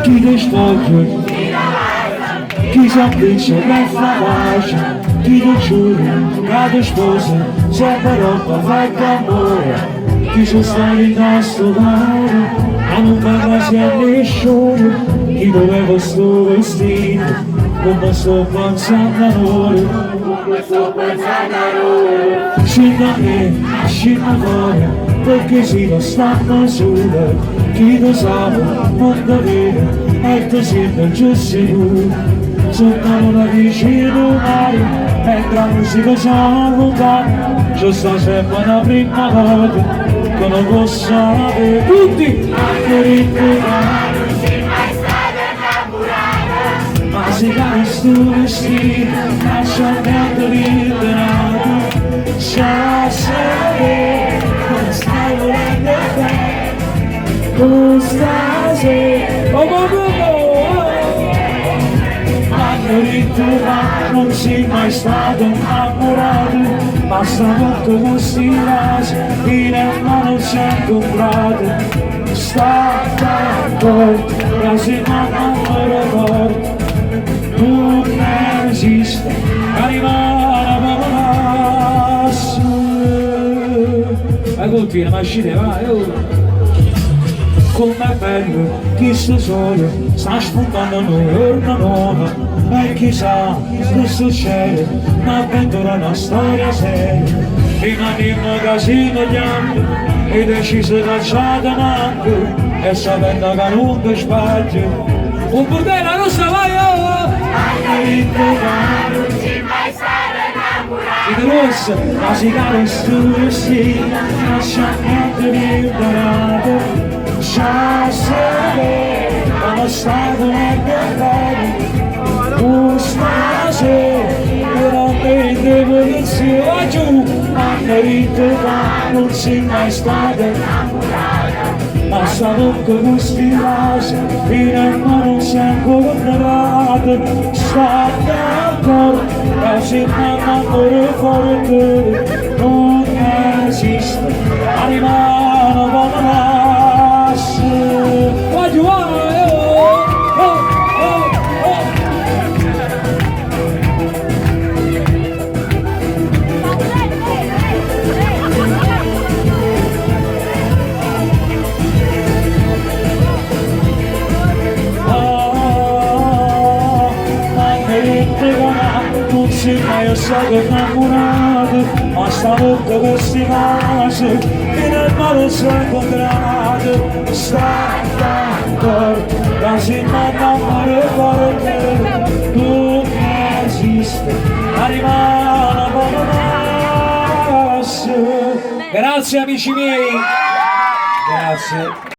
chi ti sfoggia, chi si appiccia per falascia, chi ti giura, che ti sposa, sempre roba fa d'amore, chi ci sta in nostro mare, ma non parla sia a nessuno, chi doveva sto vestito, come sto pensando a noi, scendo a me, scendo fuori, perché si non stanno sole, chi lo sa, non lo vede, e ti sembra giù sicuro. Sono la vicino mare, mentre la musica si allontana, ci sta sempre una prima volta, che non posso sapere tutti, anche rincorare, non si mai stato innamorato, ma si cade sto vestito, lasciando liberato, già sapere, non stai volendo bene, tu stasera, non sei mai stato innamorato, ma stanotte con sti rasi in mano si è comprato, sta d'accordo, quasi non me ricordo, non esiste, arriva la passa. E continua, ma scende, vai, com'è bello, chi sto sole, sta spuntando una nuova, e chissà che succede, ma avventura una storia seria, rimaniamo che si vogliamo, e deciso cacciata un'anche, e sapendo che non ti sbagli, un bordello non sta mai, non si mai stato innamorato, di rossa, ma si cade in sto vestito, lasciando liberato, già sapere, quando stato nel bene, tu stasera, veramente posizione giù, hanno detto che non sei mai stato innamorato, ma stanotte con sti rasi, in mano si è incontrato, sta d'accordo, quasi un amore forte, non esiste, arrivano come una. Non sei mai stato innamorato, ma stanotte questi casi e nel mare si è incontrato, sta d'accordo, quasi non amore forte, tu esiste, arriva una buona pace. Grazie amici miei, grazie.